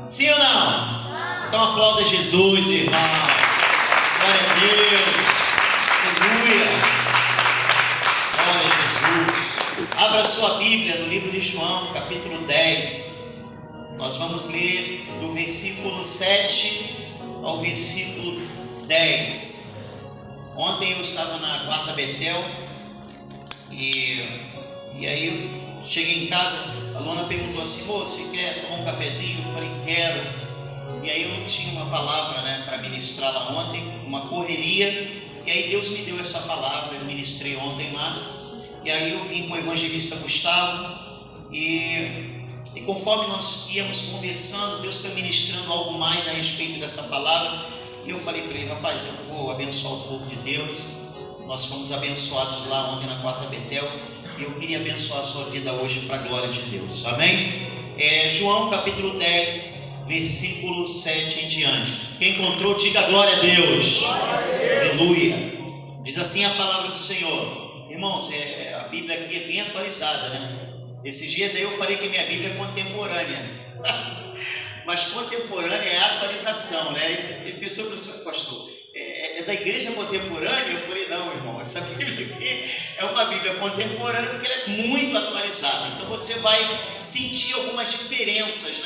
Sim ou não? Então aplauda Jesus, irmão. Glória a Deus. Aleluia. Glória a Jesus. Abra sua Bíblia no livro de João, capítulo 10. Nós vamos ler do versículo 7 ao versículo 10. Ontem eu estava na quarta Betel e aí eu cheguei em casa, a Luana perguntou assim: moço, você quer tomar um cafezinho? Eu falei: quero. E aí eu não tinha uma palavra, para ministrar lá ontem, uma correria, e aí Deus me deu essa palavra, eu ministrei ontem lá, e aí eu vim com o evangelista Gustavo, e conforme nós íamos conversando, Deus foi ministrando algo mais a respeito dessa palavra, e eu falei para ele: rapaz, eu vou abençoar o povo de Deus. Nós fomos abençoados lá ontem na quarta Betel, e eu queria abençoar a sua vida hoje para a glória de Deus, amém? João capítulo 10, versículo 7 em diante. Quem encontrou, diga glória a Deus. Glória a Deus. Aleluia. Diz assim a palavra do Senhor. Irmãos, a Bíblia aqui é bem atualizada, Esses dias aí eu falei que minha Bíblia é contemporânea. Mas contemporânea é atualização, E pessoa que o pastor é da igreja contemporânea. Eu falei: não, irmão, essa Bíblia aqui é uma Bíblia contemporânea porque ela é muito atualizada. Então você vai sentir algumas diferenças,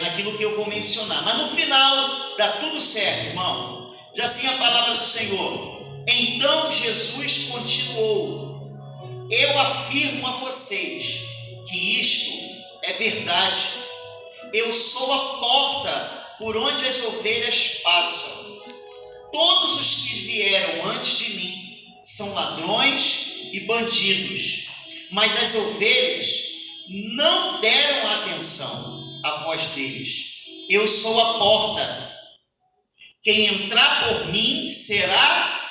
naquilo que eu vou mencionar. Mas no final dá tudo certo, irmão. Diz assim a palavra do Senhor: então Jesus continuou: eu afirmo a vocês que isto é verdade. Eu sou a porta por onde as ovelhas passam. Todos os que vieram antes de mim são ladrões e bandidos, mas as ovelhas não deram atenção à voz deles. Eu sou a porta. Quem entrar por mim será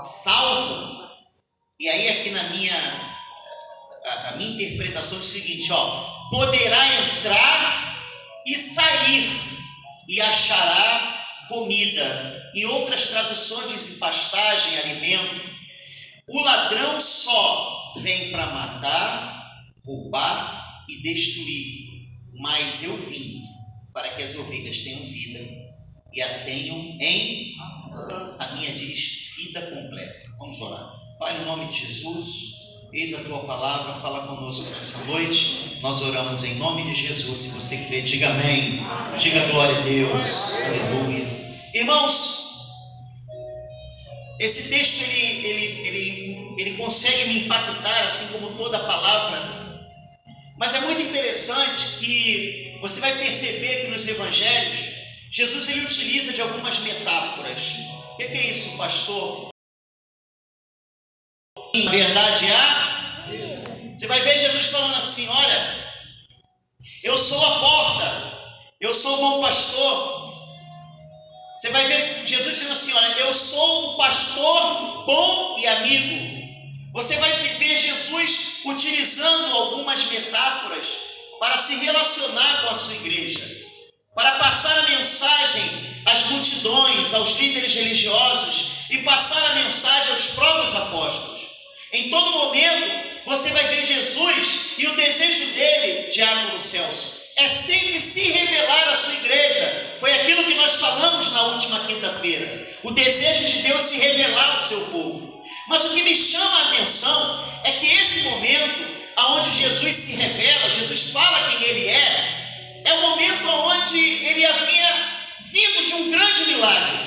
salvo. E aí aqui na a minha interpretação é o seguinte, poderá entrar e sair e achará comida. Em outras traduções dizem pastagem, alimento. O ladrão só vem para matar, roubar e destruir, mas eu vim para que as ovelhas tenham vida e a tenham em, a minha diz, vida completa. Vamos orar. Pai, no nome de Jesus, eis a tua palavra, fala conosco nessa noite. Nós oramos em nome de Jesus. Se você crê, diga amém. Diga glória a Deus. Aleluia. Irmãos, esse texto ele consegue me impactar, assim como toda a palavra. Mas é muito interessante que você vai perceber que nos evangelhos Jesus ele utiliza de algumas metáforas. O que é isso, pastor? Na verdade, você vai ver Jesus falando assim: olha, eu sou a porta, eu sou o bom pastor. Você vai ver Jesus dizendo assim: olha, eu sou o pastor bom e amigo. Você vai ver Jesus utilizando algumas metáforas para se relacionar com a sua igreja, para passar a mensagem às multidões, aos líderes religiosos e passar a mensagem aos próprios apóstolos. Em todo momento você vai ver Jesus, e o desejo dele, diácono Celso, é sempre se revelar à sua igreja. Foi aquilo que nós falamos na última quinta-feira. O desejo de Deus se revelar ao seu povo. Mas o que me chama a atenção é que esse momento onde Jesus se revela, Jesus fala quem ele é o momento onde ele havia vindo de um grande milagre,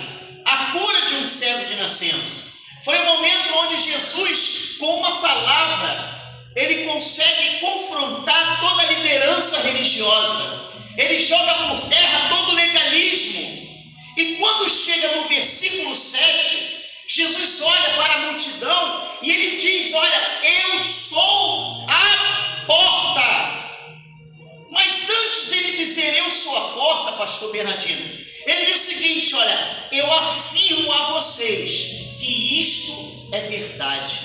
a cura de um cego de nascença. Foi o momento onde Jesus, com uma palavra, ele consegue confrontar toda a liderança religiosa. Ele joga por terra todo o legalismo. E quando chega no versículo 7, Jesus olha para a multidão e ele diz: olha, eu sou a porta. Mas antes de ele dizer eu sou a porta, pastor Bernardino, ele diz o seguinte: olha, eu afirmo a vocês que isto é verdade.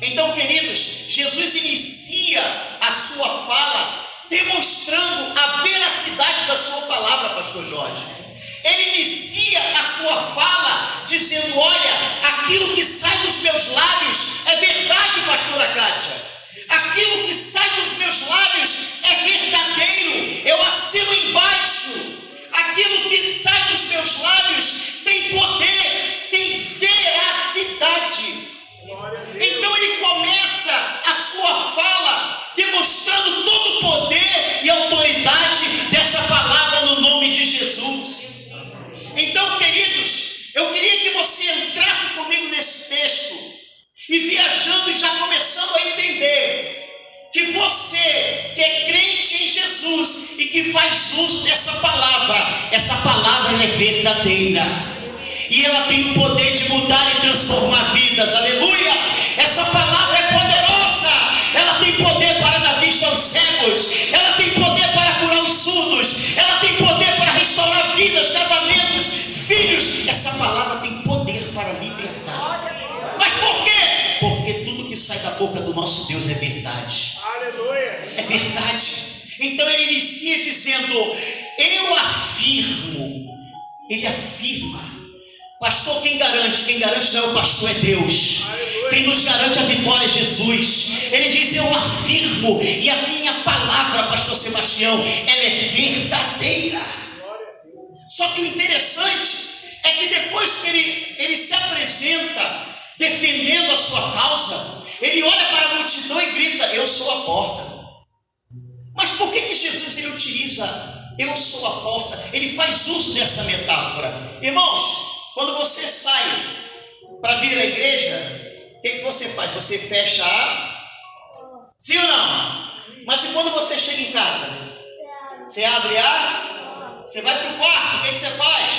Então, queridos, Jesus inicia a sua fala demonstrando a veracidade da sua palavra, pastor Jorge. Ele inicia a sua fala dizendo: olha, aquilo que sai dos meus lábios é verdade, pastora Kátia. Aquilo que sai dos meus lábios é verdadeiro. Eu assino embaixo aquilo que sai dos meus lábios tem poder, tem veracidade. Então ele começa a sua fala demonstrando todo o poder e autoridade dessa palavra no nome de Jesus. Então, queridos, eu queria que você entrasse comigo nesse texto e viajando e já começando a entender que você que é crente em Jesus e que faz uso dessa palavra, essa palavra ela é verdadeira e ela tem o poder de mudar e transformar vidas. Aleluia! Essa palavra é poderosa, ela tem poder para dar vista aos cegos, ela tem poder para curar os surdos, ela tem poder para restaurar vidas, casamentos, filhos. Essa palavra tem poder para libertar. Mas por quê? Porque tudo que sai da boca do nosso Deus é verdade. Aleluia! É verdade. Então ele inicia dizendo: eu afirmo. Ele afirma. Pastor, quem garante? Quem garante não é o pastor, é Deus. Aleluia. Quem nos garante a vitória é Jesus. Ele diz: eu afirmo, e a minha palavra, pastor Sebastião, ela é verdadeira. Só que o interessante é que depois que ele se apresenta defendendo a sua causa, ele olha para a multidão e grita: eu sou a porta. Mas por que Jesus ele utiliza eu sou a porta? Ele faz uso dessa metáfora. Irmãos, quando você sai para vir à igreja, o que você faz? Você fecha a... Sim ou não? Mas e quando você chega em casa? Você abre a... Você vai para o quarto, o que você faz?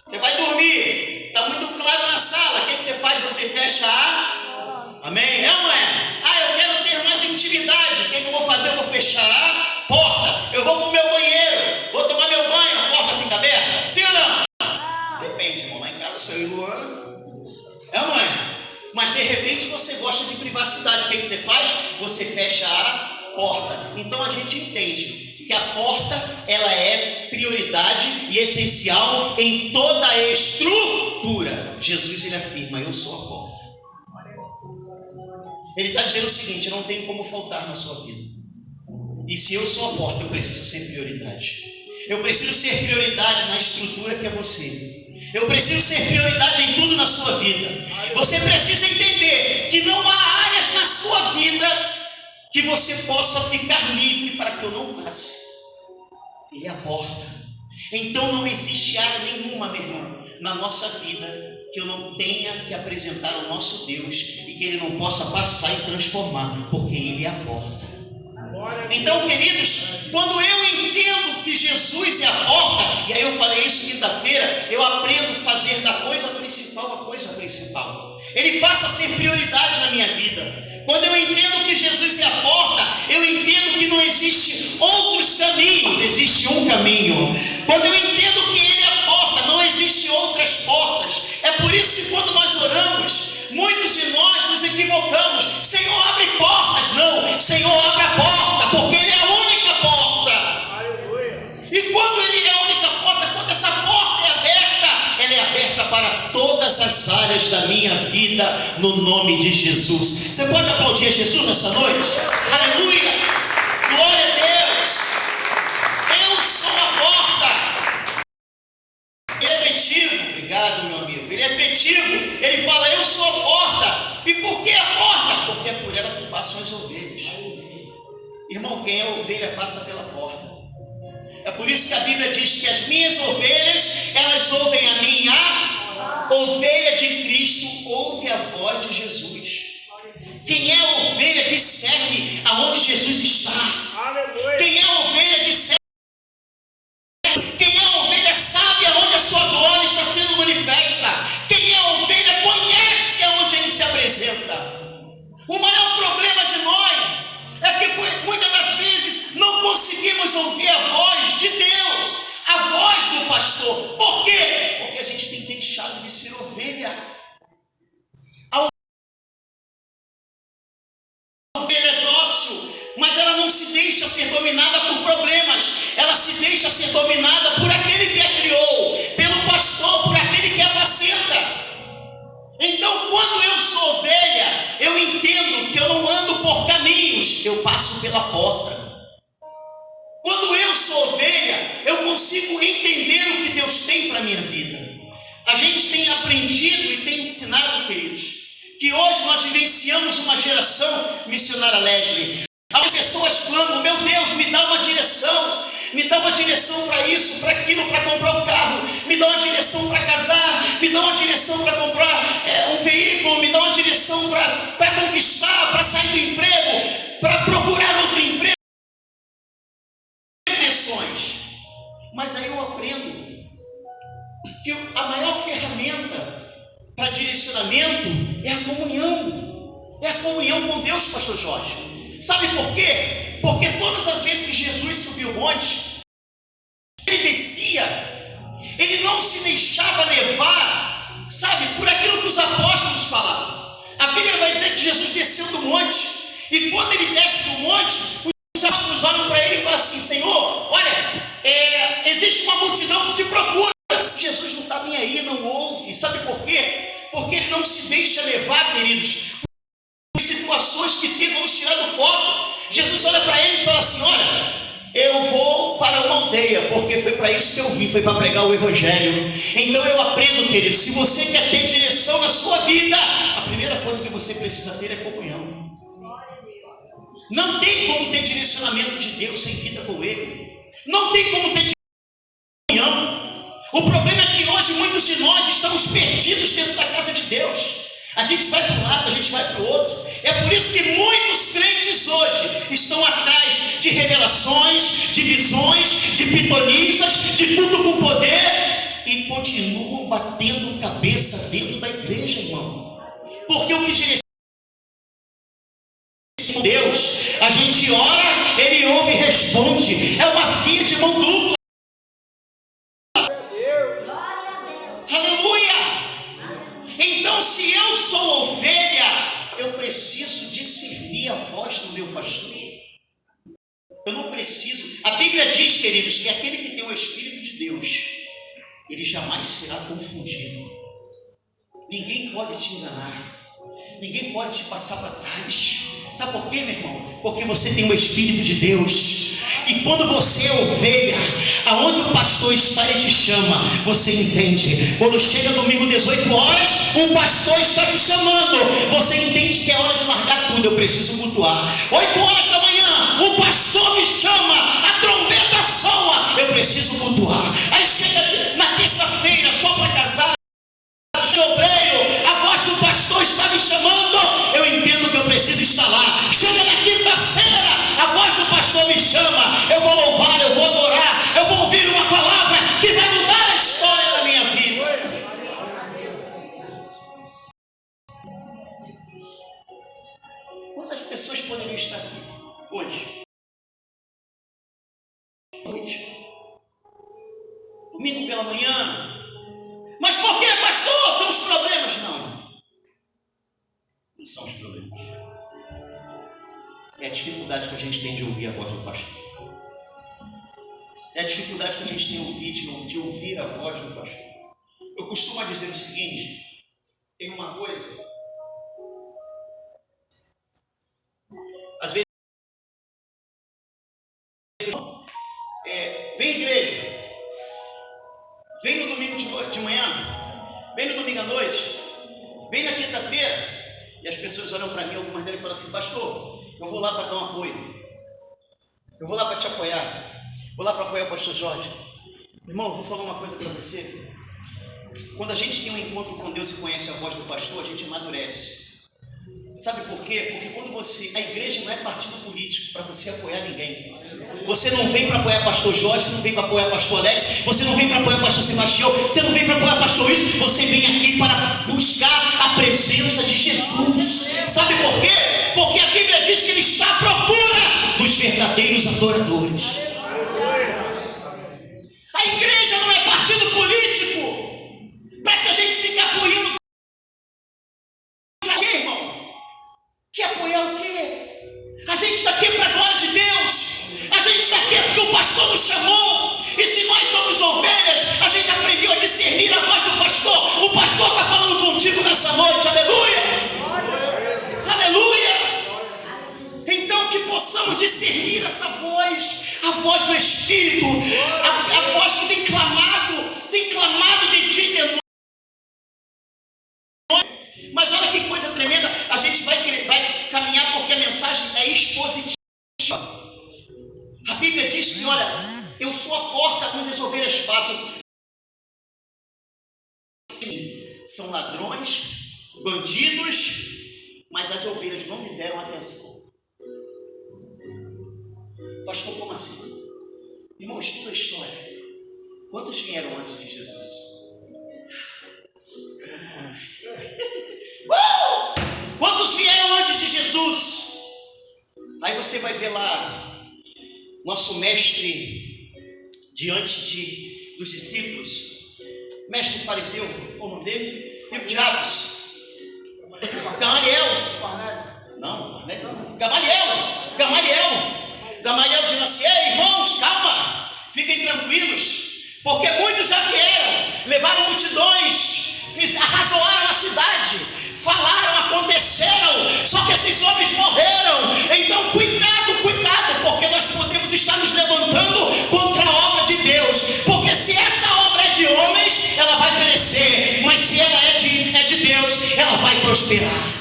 Você vai dormir. Está muito claro na sala, o que você faz? Você fecha a... Amém? É ou não é? Eu quero ter mais intimidade. O que eu vou fazer? Eu vou fechar a porta. Eu vou para o meu banheiro, vou tomar meu banho, a porta fica aberta. Sim ou não? Depende, irmão. Lá em casa sou eu e Luana. É ou não é? Mas de repente você gosta de privacidade. O que você faz? Você fecha a porta. Então a gente entende que a porta ela é prioridade e essencial em toda a estrutura. Jesus ele afirma: eu sou a porta. Ele está dizendo o seguinte: não tem como faltar na sua vida. E se eu sou a porta, eu preciso ser prioridade. Eu preciso ser prioridade na estrutura que é você. Eu preciso ser prioridade em tudo na sua vida. Você precisa entender que não há áreas na sua vida que você possa ficar livre para que eu não passe. Ele é a porta. Então não existe área nenhuma, meu irmão, na nossa vida que eu não tenha que apresentar ao nosso Deus e que Ele não possa passar e transformar, porque Ele é a porta. Então, queridos, quando eu entendo que Jesus é a porta, e aí eu falei isso quinta-feira, eu aprendo a fazer da coisa principal a coisa principal. Ele passa a ser prioridade na minha vida. Quando eu entendo que Jesus é a porta, eu entendo que não existe outros caminhos, existe um caminho. Quando eu entendo que Ele é a porta, não existe outras portas. É por isso que quando nós oramos, muitos de nós nos equivocamos. Senhor, abre portas. Não, Senhor, abre a porta, porque Ele é a única porta. Aleluia. E quando Ele é a única porta, quando essa porta é aberta, ela é aberta para todas as áreas da minha vida, no nome de Jesus. Você pode aplaudir Jesus nessa noite? Aleluia. Glória a Deus. Eu sou a porta. Ele é efetivo. Obrigado, meu amigo. Ele é efetivo. Ele fala: eu sou a porta. E por que a porta? Porque é por ela que passam as ovelhas. Irmão, quem é ovelha passa pela porta. É por isso que a Bíblia diz que as minhas ovelhas, elas ouvem a minha ovelha de Cristo, ouve a voz de Jesus. Quem é a ovelha discerne aonde Jesus está. Quem é a ovelha discerne. Quem é a ovelha sabe aonde a sua glória está sendo manifesta. Quem é a ovelha conhece aonde Ele se apresenta. O maior problema de nós é que muitas das vezes não conseguimos ouvir a voz de Deus, a voz do pastor. Por quê? Porque a gente tem deixado de ser ovelha. A ovelha é dócil, mas ela não se deixa ser dominada por problemas. Ela se deixa ser dominada por aquele que a criou, pelo pastor, por aquele que a apacenta. Então, quando eu sou ovelha, eu entendo que eu não ando por caminhos, eu passo pela porta. Quando eu sou ovelha, eu consigo entender para a minha vida. A gente tem aprendido e tem ensinado, queridos, que hoje nós vivenciamos uma geração missionária Leslie. As pessoas clamam: meu Deus, me dá uma direção. Me dá uma direção para isso, para aquilo, para comprar um carro. Me dá uma direção para casar. Me dá uma direção para comprar um veículo. Me dá uma direção para conquistar, para sair do emprego, para procurar outro emprego. Direções. Mas aí eu aprendo que a maior ferramenta para direcionamento é a comunhão. É a comunhão com Deus, pastor Jorge. Sabe por quê? Porque todas as vezes que Jesus subiu o monte, ele descia, ele não se deixava levar, sabe, por aquilo que os apóstolos falavam. A Bíblia vai dizer que Jesus desceu do monte, e quando ele desce do monte, os apóstolos olham para ele e falam assim: Senhor, olha, existe uma multidão que te procura. Jesus não está nem aí, não ouve. Sabe por quê? Porque ele não se deixa levar, queridos, situações que tentam nos tirar do foco. Jesus olha para eles e fala assim: olha, eu vou para uma aldeia, porque foi para isso que eu vim, foi para pregar o evangelho. Então eu aprendo, querido, se você quer ter direção na sua vida, a primeira coisa que você precisa ter é comunhão. Não tem como ter direcionamento de Deus sem vida com Ele. Não tem como ter comunhão. O problema é que hoje muitos de nós estamos perdidos dentro da casa de Deus. A gente vai para um lado, a gente vai para o outro. É por isso que muitos crentes hoje estão atrás de revelações, de visões, de pitonisas, de tudo com poder, e continuam batendo cabeça dentro da igreja, irmão. Porque o que direciona Deus, a gente ora, Ele ouve e responde. É uma via de mão dupla. Então, se eu sou ovelha, eu preciso discernir a voz do meu pastor. Eu não preciso. A Bíblia diz, queridos, que aquele que tem o Espírito de Deus, ele jamais será confundido. Ninguém pode te enganar. Ninguém pode te passar para trás. Sabe por quê, meu irmão? Porque você tem o Espírito de Deus. E quando você é ovelha, aonde o pastor está, ele te chama. Você entende? Quando chega domingo 18 horas, o pastor está te chamando. Você entende que é hora de largar tudo. Eu preciso cultuar. 8 horas da manhã, o pastor me chama. A trombeta soa. Eu preciso cultuar. Aí chega na terça-feira, só para casar, de obreiro, a voz do pastor está me chamando. Eu entendo que eu preciso estar lá. Chega na quinta-feira, a voz do pastor me chama. Eu vou louvar, eu vou adorar, eu vou ouvir uma palavra que vai mudar a história da minha vida. Quantas pessoas poderiam estar aqui hoje? Domingo pela manhã. Mas por que, pastor? São os problemas? Não são os problemas. É a dificuldade que a gente tem de ouvir a voz do pastor. É a dificuldade que a gente tem de ouvir a voz do pastor. Eu costumo dizer o seguinte: tem uma coisa. Às vezes, vem igreja. Vem no domingo de manhã, vem no domingo à noite, vem na quinta-feira, e as pessoas olham para mim, algumas delas falam assim: pastor, eu vou lá para dar um apoio, eu vou lá para te apoiar, vou lá para apoiar o pastor Jorge. Irmão, eu vou falar uma coisa para você. Quando a gente tem um encontro com Deus e conhece a voz do pastor, a gente amadurece. Sabe por quê? Porque quando a igreja não é partido político para você apoiar ninguém. Você não vem para apoiar pastor Jorge, você não vem para apoiar pastor Alex, você não vem para apoiar pastor Sebastião, você não vem para apoiar pastor Luiz, você vem aqui para buscar a presença de Jesus. Sabe por quê? Porque a Bíblia diz que Ele está à procura dos verdadeiros adoradores. A igreja não é partido político para que a gente fique apoiando. Para quê, irmão? Quer apoiar o quê? A gente está aqui para a glória de Deus. A gente está aqui porque o pastor nos chamou. E se nós somos ovelhas, a gente aprendeu a discernir a voz do pastor. O pastor está falando contigo nessa noite. Aleluia! Aleluia! Então que possamos discernir essa voz, a voz do Espírito, ovelhas passam, são ladrões, bandidos, mas as ovelhas não me deram atenção. Pastor, como assim? Irmão, estuda a história. Quantos vieram antes de Jesus? Quantos vieram antes de Jesus? Aí você vai ver lá, nosso mestre diante dos discípulos, mestre fariseu, qual o nome dele? Livro de Atos. Gamaliel dizendo assim: ei, irmãos, calma, fiquem tranquilos, porque muitos já vieram, levaram multidões, arrazoaram a cidade, falaram, aconteceram, só que esses homens morreram. Então cuidado, porque nós podemos estar nos levantando contra a obra de Deus, porque se essa obra é de homens, ela vai perecer, mas se ela é de Deus, ela vai prosperar.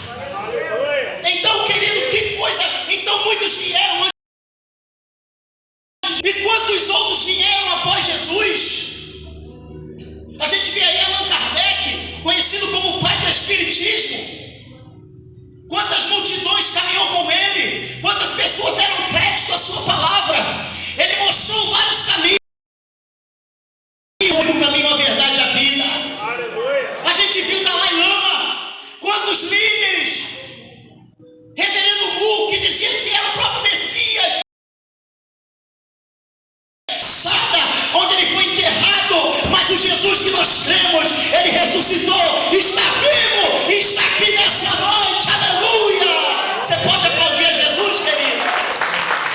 Então, querido, que coisa. Então muitos vieram antes. E quantos outros vieram após Jesus? A gente vê aí Allan Kardec, conhecido como o pai do Espiritismo. Quantas multidões caminhou com ele? Quantas pessoas deram crédito à sua palavra? Ele mostrou vários caminhos. O caminho, a verdade, a vida. A gente viu Dalai Lama. Quantos líderes? Reverendo Mu, que dizia que era o próprio Messias, onde ele foi enterrado, mas o Jesus que nós cremos, ele ressuscitou, está vivo e está aqui nessa noite, aleluia. Você pode aplaudir a Jesus, querido?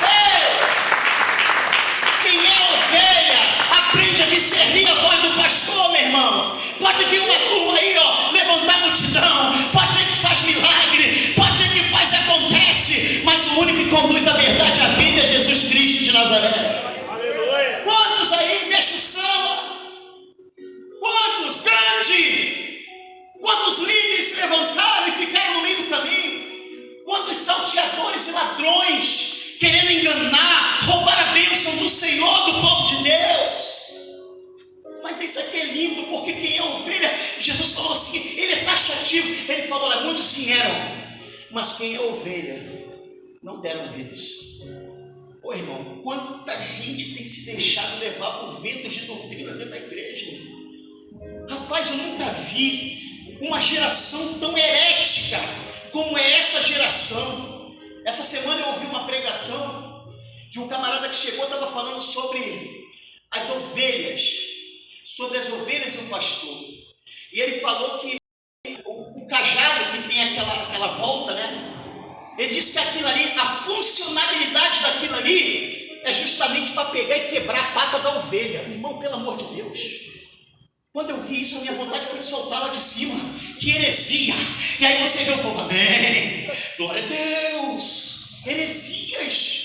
Ei, quem é ovelha aprende a discernir a voz do pastor, meu irmão. Pode vir uma turma aí, levantar multidão, pode ser que faz milagre, pode ser que faz e acontece, mas o único que conduz a verdade à vida é Jesus Cristo de Nazaré. Quantos aí, mexe o samba? Quantos, grande? Quantos líderes se levantaram e ficaram no meio do caminho? Quantos salteadores e ladrões querendo enganar, roubar a bênção do Senhor, do povo de Deus? Mas isso aqui é lindo, porque quem é ovelha, Jesus falou assim, ele é taxativo. Ele falou, olha, muitos vieram, mas quem é ovelha não deram ouvidos. Ô irmão, quanta gente tem se deixado levar por ventos de doutrina dentro da igreja? Rapaz, eu nunca vi uma geração tão herética como é essa geração. Essa semana eu ouvi uma pregação de um camarada que chegou, estava falando sobre as ovelhas e o pastor. E ele falou que o cajado que tem aquela volta, né? Ele disse que aquilo ali, a funcionalidade daquilo ali é justamente para pegar e quebrar a pata da ovelha. Irmão, pelo amor de Deus, quando eu vi isso, a minha vontade foi de soltar lá de cima. Que heresia! E aí você vê o povo, amém, glória a Deus, heresias.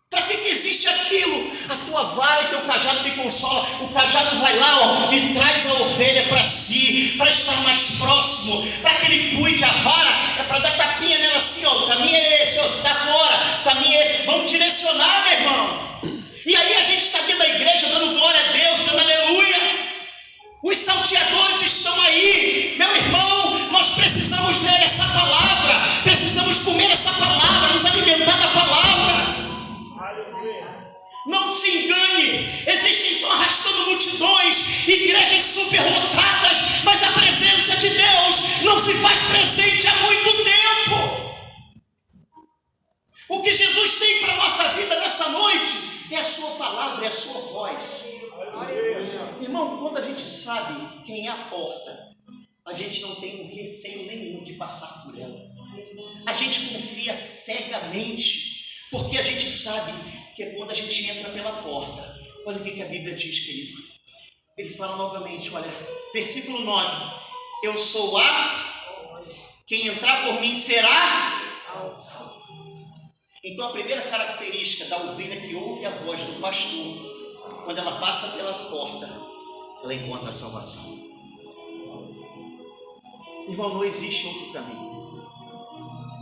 Para que existe aquilo? A tua vara e teu cajado me consola. O cajado vai lá, e traz a ovelha para si, para estar mais próximo, para que ele cuide. A vara é para dar tapinha nela assim, o caminho é esse, você está fora, o caminho é esse. Vamos direcionar, meu irmão. E aí a gente está dentro da igreja dando glória a Deus, dando aleluia. Os salteadores estão aí, meu irmão. Nós precisamos ler essa palavra, precisamos comer essa palavra, nos alimentar da palavra. Não se engane, existem arrastando multidões, igrejas superlotadas, mas a presença de Deus não se faz presente há muito tempo. O que Jesus tem para a nossa vida nessa noite é a sua palavra, é a sua voz. Irmão, quando a gente sabe quem é a porta, a gente não tem receio nenhum de passar por ela. A gente confia cegamente, porque a gente sabe que é quando a gente entra pela porta. Olha o que a Bíblia diz, querido. Ele fala novamente, olha, versículo 9. Eu sou quem entrar por mim será salvo. Então a primeira característica da ovelha que ouve a voz do pastor, quando ela passa pela porta, ela encontra a salvação. Irmão, não existe outro caminho.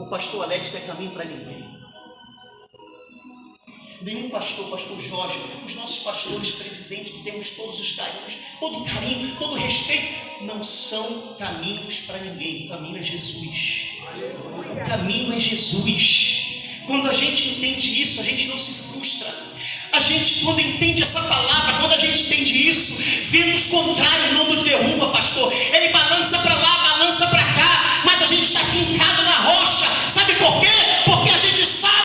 O pastor Alex não é caminho para ninguém. Nenhum pastor Jorge, os nossos pastores, presidentes, que temos todos os carinhos, todo carinho, todo respeito, não são caminhos para ninguém. O caminho é Jesus. O caminho é Jesus. Quando a gente entende isso, a gente não se frustra. A gente, quando entende essa palavra, quando a gente entende isso, ventos contrários não nos derruba, pastor. Ele balança para lá, balança para cá, mas a gente está fincado na rocha. Sabe por quê? Porque a gente sabe.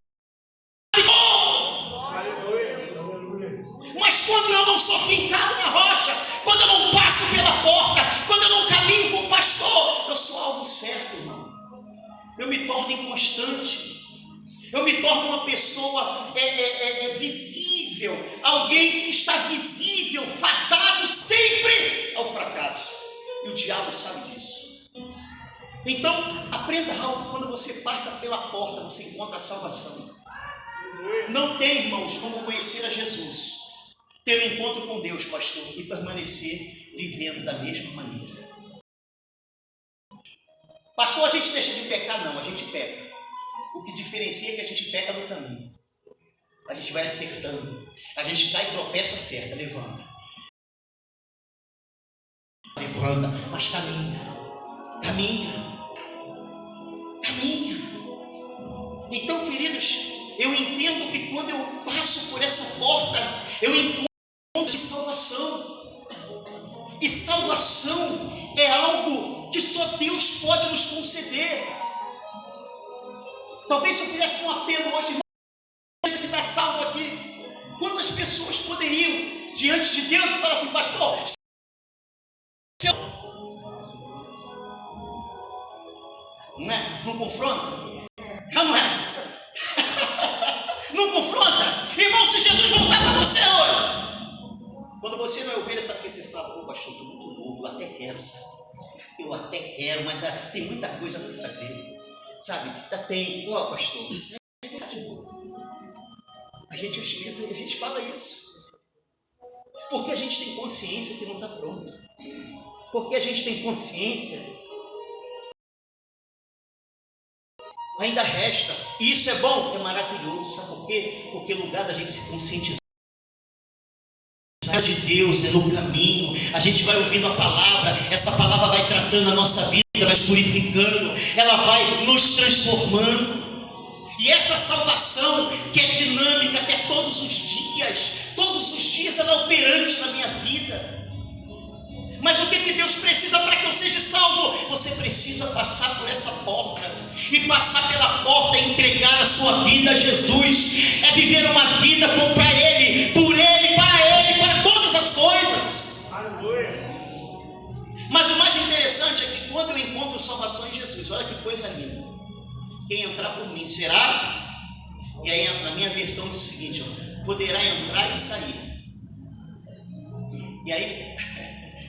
Mas quando eu não sou fincado na rocha, quando eu não passo pela porta, quando eu não caminho com o pastor, eu sou algo certo, irmão. Eu me torno inconstante. Eu me torno uma pessoa visível, alguém que está visível, fadado sempre ao fracasso. E o diabo sabe disso. Então, aprenda algo: quando você passa pela porta, você encontra a salvação. Não tem, irmãos, como conhecer a Jesus, ter um encontro com Deus, pastor, e permanecer vivendo da mesma maneira. Pastor, a gente deixa de pecar? Não, a gente peca. O que diferencia é que a gente peca no caminho. A gente vai acertando. A gente cai e tropeça, acerta, levanta. Levanta, mas caminha. Caminha. Caminha. Então, queridos, eu entendo que quando eu passo por essa porta, eu encontro salvação. E salvação é algo que só Deus pode nos conceder. Talvez se eu fizesse um apelo hoje, irmão, que está salvo aqui, quantas pessoas poderiam, diante de Deus, falar assim: pastor, não é? Não confronta? Não é? Não confronta? Irmão, se Jesus voltar para você hoje, quando você não é ovelha, sabe o que você fala? Ô pastor, estou muito novo, eu até quero, sabe? Eu até quero, mas já tem muita coisa para fazer. Sabe, já tem, pastor, é verdade. A gente fala isso, porque a gente tem consciência que não está pronto, porque a gente tem consciência, ainda resta, e isso é bom, é maravilhoso, sabe por quê? Porque é lugar da gente se conscientizar de Deus, é no caminho, a gente vai ouvindo a palavra, essa palavra vai tratando a nossa vida, vai nos purificando, ela vai nos transformando. E essa salvação que é dinâmica, que é todos os dias ela é operante na minha vida. Mas o que Deus precisa para que eu seja salvo? Você precisa passar por essa porta, e passar pela porta é entregar a sua vida a Jesus, é viver uma vida para Ele, por Ele, para todas as coisas. Mas o mais interessante é que quando eu encontro salvação em Jesus, olha que coisa linda: quem entrar por mim será, e aí na minha versão diz o seguinte, poderá entrar e sair. E aí,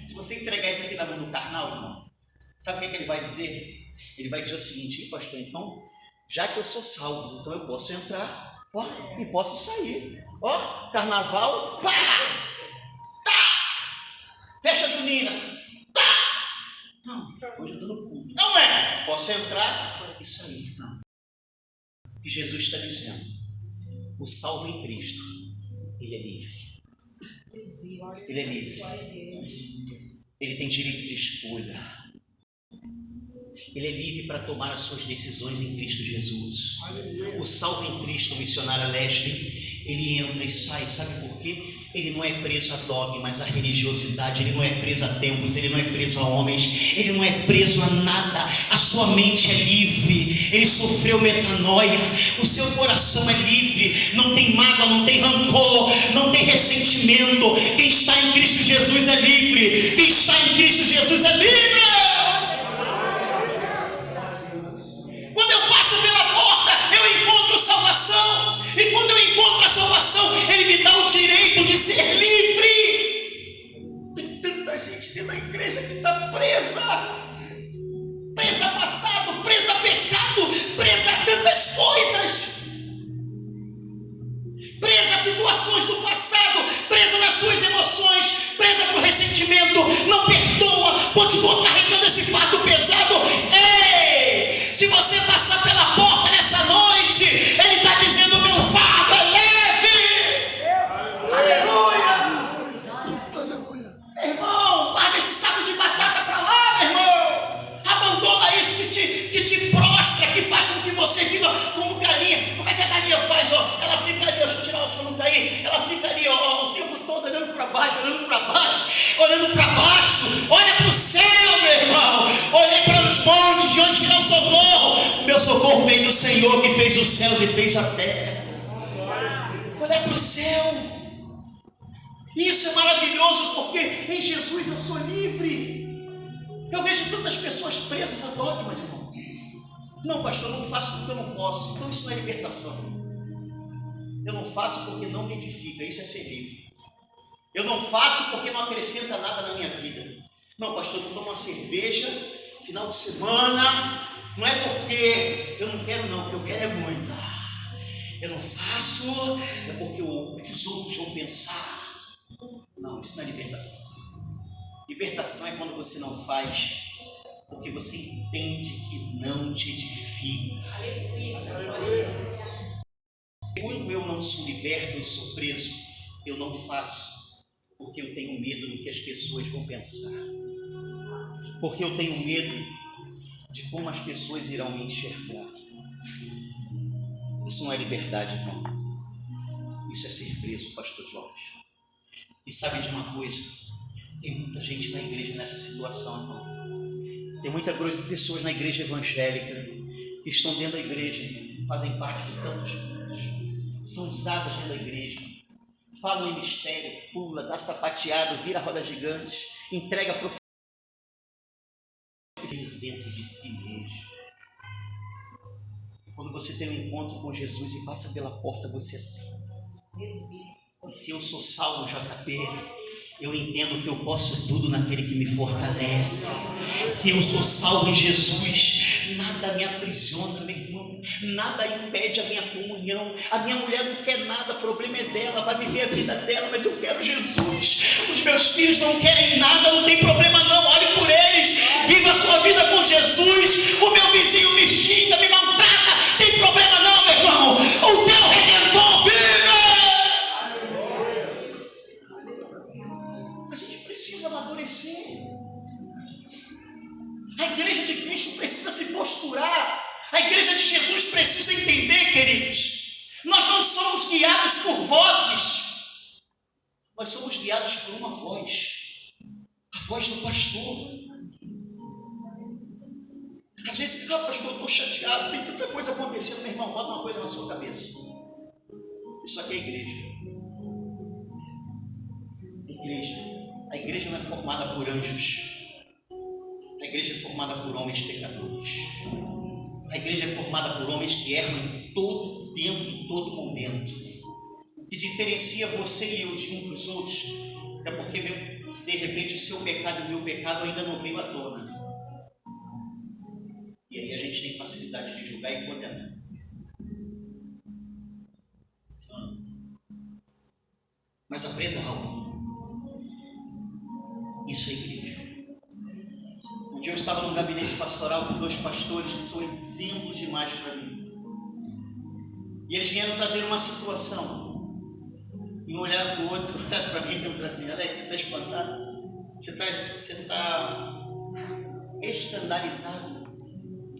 se você entregar isso aqui na mão do carnal, irmão, sabe o que ele vai dizer? Ele vai dizer o seguinte: pastor, então, já que eu sou salvo, então eu posso entrar, e posso sair. Carnaval, pá! Fecha a junina, não, hoje eu estou no culto. Não é? Posso entrar e sair. Não. O que Jesus está dizendo: o salvo em Cristo, ele é livre. Ele é livre. Ele tem direito de escolha. Ele é livre para tomar as suas decisões em Cristo Jesus. O salvo em Cristo, o missionário Leslie, ele entra e sai. Sabe por quê? Ele não é preso a dogmas, a religiosidade, ele não é preso a templos, ele não é preso a homens, ele não é preso a nada. A sua mente é livre, ele sofreu metanoia, o seu coração é livre, não tem mágoa, não tem rancor, não tem ressentimento. Quem está em Cristo Jesus é livre, quem está em Cristo Jesus é livre. Quando eu passo pela porta, eu encontro salvação, e quando eu encontro a salvação, ele me dá o direito de ser livre. Tem tanta gente dentro da igreja que está presa a passado, presa a pecado, presa a tantas coisas, presa a situações do passado, presa nas suas emoções, presa por ressentimento, não perdoa, continua Senhor que fez os céus e fez a terra. Olhar para o céu. E isso é maravilhoso, porque em Jesus eu sou livre. Eu vejo tantas pessoas presas a dogmas, irmão. Não, pastor, eu não faço porque eu não posso. Então isso não é libertação. Eu não faço porque não me edifica. Isso é ser livre. Eu não faço porque não acrescenta nada na minha vida. Não, pastor, eu tomo uma cerveja final de semana. Não é porque eu não quero, não, porque eu quero é muito. Eu não faço é porque o que os outros vão pensar. Não, isso não é libertação. Libertação é quando você não faz porque você entende que não te edifica. Quando eu não sou liberto, eu sou preso, eu não faço porque eu tenho medo do que as pessoas vão pensar. Porque eu tenho medo de como as pessoas irão me enxergar. Isso não é liberdade, irmão. Isso é ser preso, pastor Jorge. E sabe de uma coisa? Tem muita gente na igreja nessa situação, irmão. Tem muitas pessoas na igreja evangélica que estão dentro da igreja, fazem parte de tantos grupos, são usadas dentro da igreja, falam em mistério, pula, dá sapateado, vira roda gigante, entrega profecia dentro de si mesmo. Quando você tem um encontro com Jesus e passa pela porta, você é assim. E se eu sou salvo, JP, eu entendo que eu posso tudo naquele que me fortalece. Se eu sou salvo em Jesus, nada me aprisiona, meu irmão. Nada impede a minha comunhão. A minha mulher não quer nada, o problema é dela, vai viver a vida dela, mas eu quero Jesus. Os meus filhos não querem nada, não tem problema não, olhe por eles. Viva a sua vida com Jesus. O meu vizinho me xinga, me maltrata, tem problema não, meu irmão. O teu Redentor vive. A gente precisa amadurecer. A igreja de Cristo precisa se posturar. A igreja de Jesus precisa entender, queridos. Nós não somos guiados por vozes. Nós somos guiados por uma voz. A voz do pastor. Às vezes, pastor, eu estou chateado, tem tanta coisa acontecendo. Meu irmão, bota uma coisa na sua cabeça. Isso aqui é igreja. Igreja. A igreja não é formada por anjos. A igreja é formada por homens pecadores. A igreja é formada por homens que erram em todo tempo, em todo momento. O que diferencia você e eu de um para os outros é porque, de repente, o seu pecado e o meu pecado ainda não veio à tona. E aí a gente tem facilidade de julgar e condenar. Sim. Mas aprenda algo. Isso é igreja. Um dia eu estava num gabinete pastoral com 2 pastores que são exemplos demais para mim. E eles vieram trazer uma situação. E um olharam para o outro, olharam para mim e perguntaram assim: Alex, você está espantado? Você está escandalizado?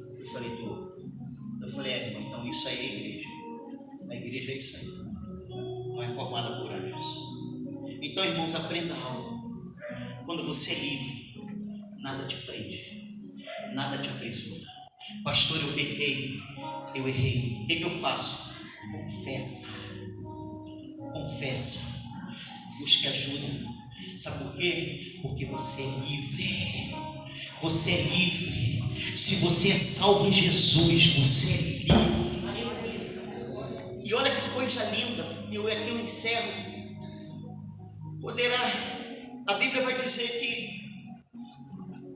Eu falei: estou. Eu falei: irmão, então isso aí é igreja. A igreja é isso aí. Não é formada por anjos. Então, irmãos, aprenda algo. Quando você é livre, nada te prende, nada te aprisiona. Pastor, eu pequei, eu errei. O que eu faço? Confessa, busque ajuda. Sabe por quê? Porque você é livre. Você é livre. Se você é salvo em Jesus, você é livre. E olha que coisa linda. Aqui eu encerro. A Bíblia vai dizer que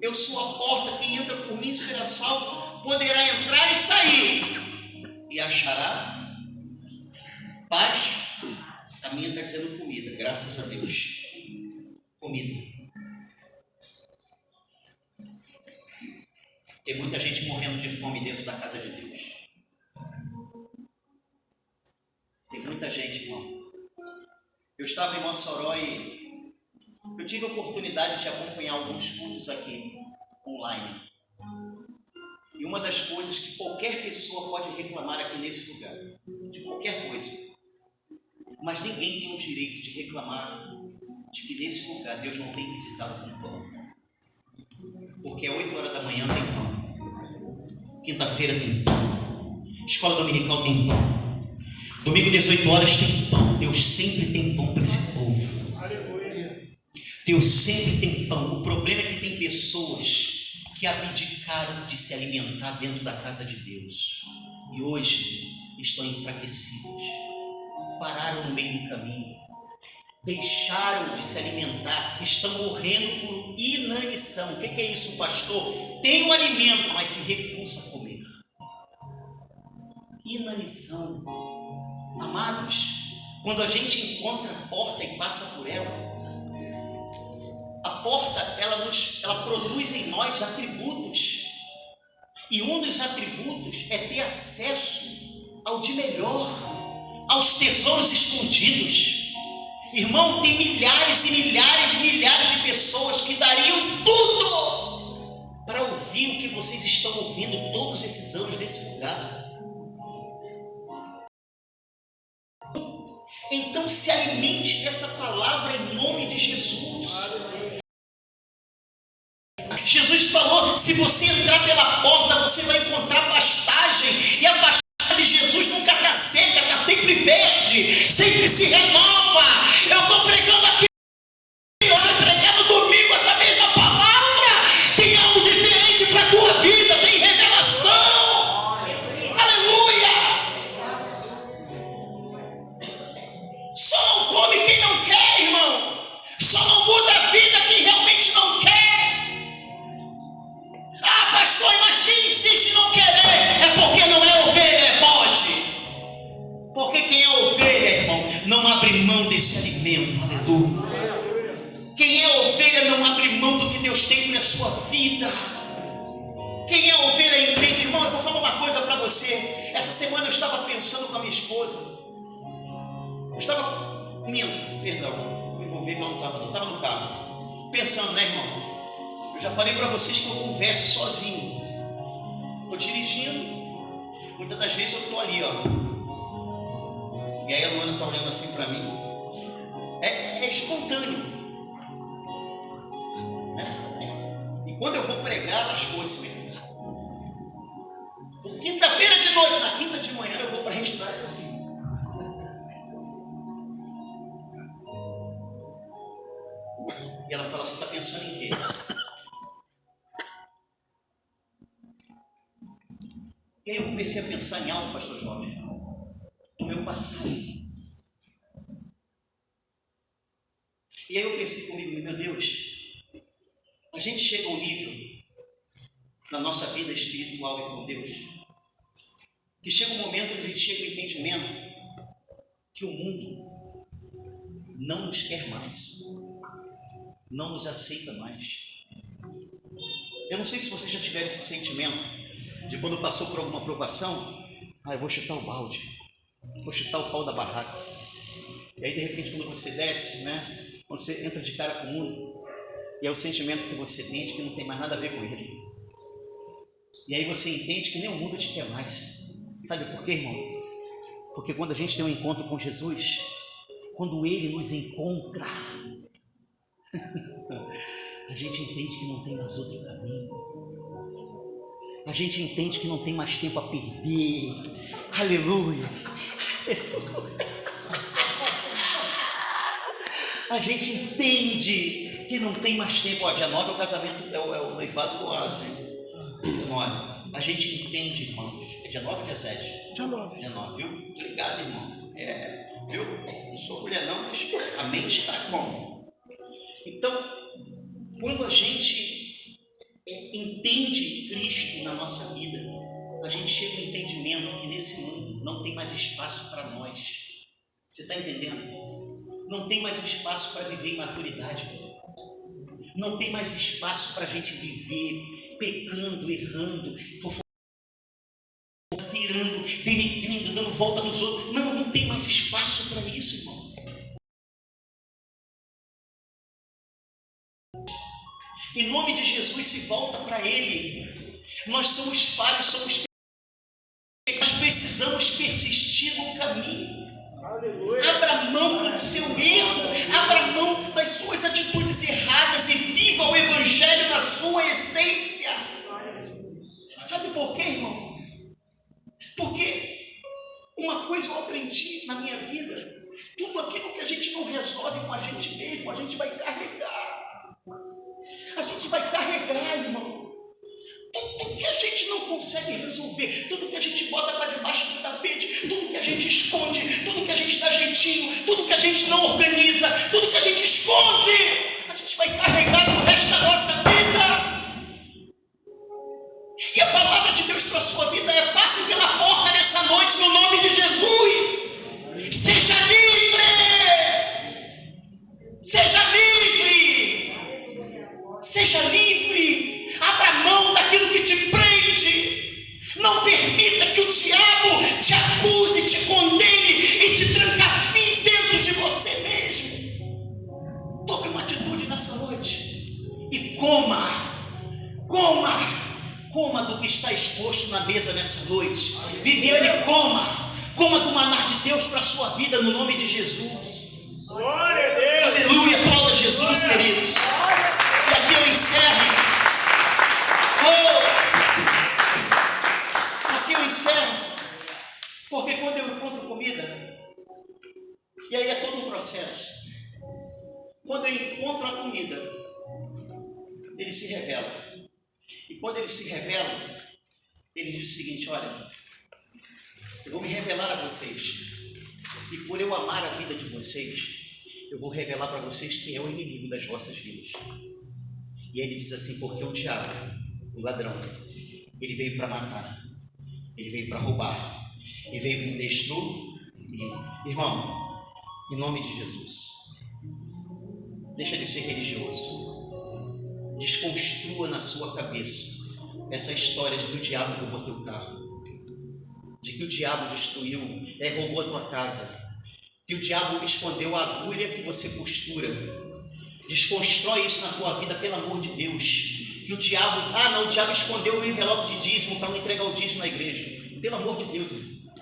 eu sou a porta, quem entra por mim será salvo, poderá entrar e sair, e achará paz. A minha está dizendo comida, graças a Deus. Comida. Tem muita gente morrendo de fome dentro da casa de Deus. Tem muita gente, irmão. Eu estava em Mossoró e eu tive a oportunidade de acompanhar alguns cultos aqui, online. E uma das coisas que qualquer pessoa pode reclamar aqui nesse lugar, de qualquer coisa, mas ninguém tem o direito de reclamar de que nesse lugar Deus não tem visitado com pão. Porque é 8 horas da manhã tem pão. Quinta-feira tem pão. Escola dominical tem pão. Domingo 18 horas tem pão. Deus sempre tem pão para esse povo. Deus sempre tem pão. O problema é que tem pessoas que abdicaram de se alimentar dentro da casa de Deus e hoje estão enfraquecidas, pararam no meio do caminho, deixaram de se alimentar, estão morrendo por inanição. O que é isso, pastor? Tem um alimento, mas se recusa a comer. Inanição. Amados, quando a gente encontra a porta e passa por ela, a porta, ela produz em nós atributos. E um dos atributos é ter acesso ao de melhor, aos tesouros escondidos. Irmão, tem milhares e milhares de pessoas que dariam tudo para ouvir o que vocês estão ouvindo todos esses anos nesse lugar. Então se alimente dessa palavra em nome de Jesus. Jesus falou, se você entrar pela porta, você vai encontrar pastagem, e a pastagem de Jesus nunca está seca, está sempre verde, sempre se renova. Eu estou pregando aqui hoje, pregando domingo essa mesma palavra. Tem algo diferente para a tua vida, tem revelação. Aleluia. Só não come quem não quer, irmão. Só não muda a vida quem realmente não quer. Ah, pastor, mas quem insiste em não querer é porque não é ovelha, é bode. Porque quem é ovelha, irmão, não abre mão desse alimento. Aleluia. Quem é ovelha não abre mão do que Deus tem na sua vida. Quem é ovelha entende. Irmão, eu vou falar uma coisa para você. Essa semana eu estava pensando com a minha esposa. Eu estava me envolvi que eu não estava no carro. Pensando, né, irmão? Eu já falei para vocês que eu converso sozinho. Estou dirigindo. Muitas das vezes eu estou ali, ó. E aí a Luana está olhando assim para mim. É espontâneo. Né? E quando eu vou pregar, lascou-se mesmo. Quinta-feira de noite, na quinta de manhã, eu vou para a rede trás assim. E ela fala, você está pensando em quê? E aí eu comecei a pensar em algo, pastor Jorge, do meu passado. E aí eu pensei comigo, meu Deus, a gente chega a um nível na nossa vida espiritual e com Deus, que chega um momento que a gente chega ao entendimento que o mundo não nos quer mais, não nos aceita mais. Eu não sei se vocês já tiveram esse sentimento de quando passou por alguma provação, eu vou chutar o balde, vou chutar o pau da barraca. E aí de repente quando você desce, né, quando você entra de cara com o mundo, e é o sentimento que você tem de que não tem mais nada a ver com ele. E aí você entende que nem o mundo te quer mais. Sabe por quê, irmão? Porque quando a gente tem um encontro com Jesus, quando Ele nos encontra, a gente entende que não tem mais outro caminho. A gente entende que não tem mais tempo a perder. Aleluia. A gente entende que não tem mais tempo. Dia 9 é o casamento, é o noivado do Oase. A gente entende, irmãos. É dia 9 ou dia 7? Dia 9. Dia 9, viu? Tô ligado, irmão. Viu? Não sou mulher não, mas a mente está como? Então, quando a gente entende Cristo na nossa vida, a gente chega ao entendimento que nesse mundo não tem mais espaço para nós. Você está entendendo? Não tem mais espaço para viver em maturidade. Não tem mais espaço para a gente viver pecando, errando, pirando, denegrindo, dando volta nos outros. Não tem mais espaço para isso, irmão. Em nome de Jesus, se volta para Ele. Nós somos falhos, somos pecados. Nós precisamos persistir no caminho. Aleluia. Abra mão do seu erro, abra mão das suas atitudes erradas e viva o Evangelho na sua essência. Sabe por quê, irmão? Porque A gente vai carregar, irmão. Tudo que a gente não consegue resolver, tudo que a gente bota para debaixo do tapete, tudo que a gente esconde, tudo que a gente dá jeitinho, tudo que a gente não organiza, tudo que a gente esconde, a gente vai carregar no resto da nossa vida. E a palavra de Deus para a sua vida é: passe pela porta nessa noite no nome de Jesus. Seja livre! Seja livre! Seja livre! Abra mão daquilo que te prende. Não permita que o diabo te acuse, te condene e te trancafie dentro de você mesmo. Tome uma atitude nessa noite e coma do que está exposto na mesa nessa noite. Viviane, coma do maná de Deus para a sua vida no nome de Jesus. Glória a Deus. Aleluia, aplauda Jesus, queridos. E aqui eu encerro. Aqui eu encerro, porque quando eu encontro comida, e aí é todo um processo. Quando eu encontro a comida, ele se revela. E quando ele se revela, ele diz o seguinte: olha, eu vou me revelar a vocês, e por eu amar a vida de vocês, eu vou revelar para vocês quem é o inimigo das vossas vidas. E ele diz assim: porque o diabo, o ladrão, ele veio para matar, ele veio para roubar, ele veio para destruir. Irmão, em nome de Jesus, deixa de ser religioso. Desconstrua na sua cabeça essa história de que o diabo roubou teu carro, de que o diabo destruiu, roubou a tua casa, que o diabo escondeu a agulha que você costura. Desconstrói isso na tua vida, pelo amor de Deus. Que o diabo, o diabo escondeu o envelope de dízimo para não entregar o dízimo na igreja. Pelo amor de Deus, irmão.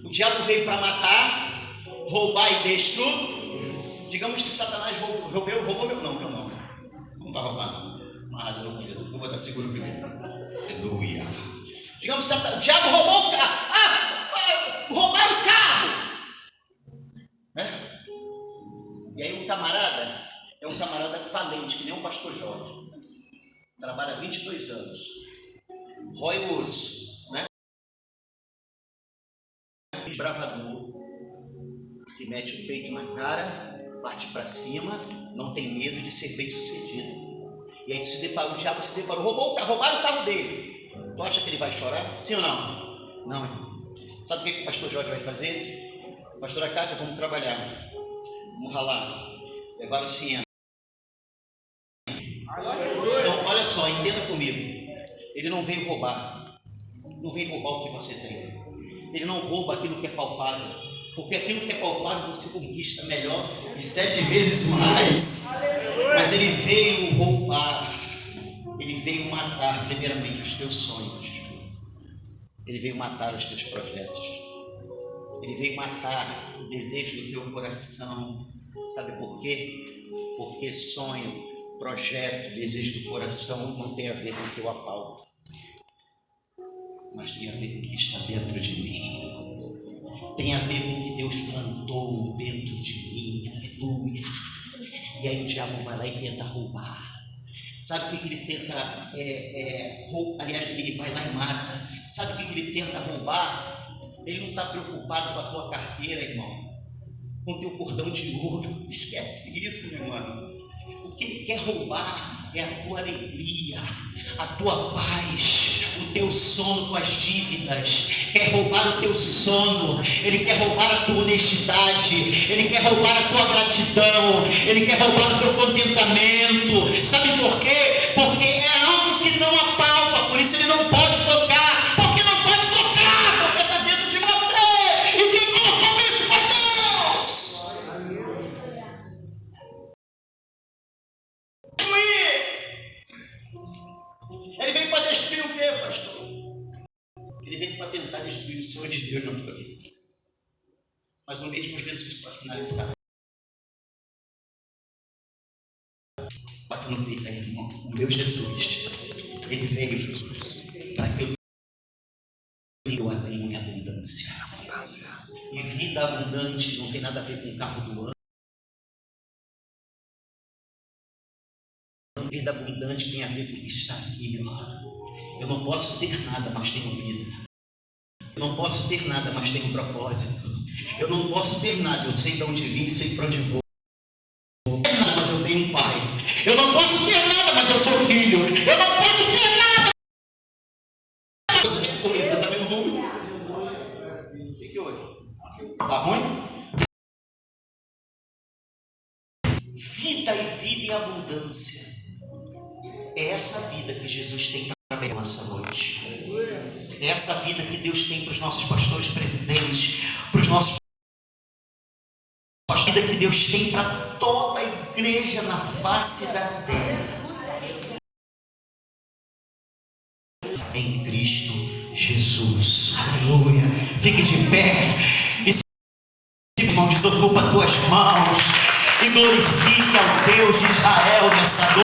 O diabo veio para matar, roubar e destruir. Digamos que Satanás roubou meu não. Não vai roubar não. Mas não, Jesus, vou botar seguro primeiro. Aleluia. Digamos que o diabo roubou o carro. Roubaram o carro. Né? E aí um camarada, é um camarada valente, que nem o pastor Jorge. Trabalha 22 anos. Rói o osso, né? Bravador, que mete o peito na cara, parte para cima, não tem medo de ser bem sucedido. E aí o diabo se deparou, roubaram o carro dele. Tu acha que ele vai chorar? Sim ou não? Não, irmão. Sabe o que o pastor Jorge vai fazer? Pastora Cátia, vamos trabalhar. Vamos ralar. Levar o ciento. Então, olha só, entenda comigo. Ele não veio roubar. Não veio roubar o que você tem. Ele não rouba aquilo que é palpável. Porque aquilo que é palpável você conquista melhor e 7 vezes mais. Mas ele veio roubar. Ele veio matar primeiramente os teus sonhos. Ele veio matar os teus projetos. Ele veio matar o desejo do teu coração. Sabe por quê? Porque sonho, projeto, desejo do coração não tem a ver com o teu apalpo, mas tem a ver com o que está dentro de mim. Tem a ver com o que Deus plantou dentro de mim. Aleluia. E aí o diabo vai lá e tenta roubar. Sabe o que ele tenta roubar? Aliás, ele vai lá e mata. Sabe o que ele tenta roubar? Ele não está preocupado com a tua carteira, irmão, com o teu cordão de ouro. Esquece isso, meu irmão. O que ele quer roubar é a tua alegria, a tua paz, o teu sono com as dívidas. Quer roubar o teu sono, ele quer roubar a tua honestidade, ele quer roubar a tua gratidão, ele quer roubar o teu contentamento. Sabe por quê? Porque é algo que não apalpa, por isso ele não pode tocar. Porque não pode tocar, porque está dentro de você. E quem colocou isso foi Deus. Ele veio para destruir o quê, pastor? Ele veio para tentar destruir o Senhor de Deus na tua vida. Mas no mesmo Jesus, para finalizar, bata no peito aí, irmão. O meu Jesus, ele veio, Jesus, para que eu a tenha em abundância. E vida abundante não tem nada a ver com o carro do ano. Vida abundante tem a ver com estar aqui, meu irmão. Eu não posso ter nada, mas tenho vida. Eu não posso ter nada, mas tenho propósito. Eu não posso ter nada, eu sei de onde vim, sei para onde vou. Mas eu tenho um pai. Eu não posso ter nada, mas eu sou filho. Eu não posso ter nada. Coisa, tá vendo ruim? O que hoje? Tá ruim? Vida e vida em abundância. É essa vida que Jesus tem para nessa noite. É essa vida que Deus tem para os nossos pastores presidentes, para os nossos pastores, a vida que Deus tem para toda a igreja na face da terra. Em Cristo Jesus. Aleluia. Fique de pé. E se irmão, desocupa as tuas mãos e glorifique ao Deus de Israel nessa noite.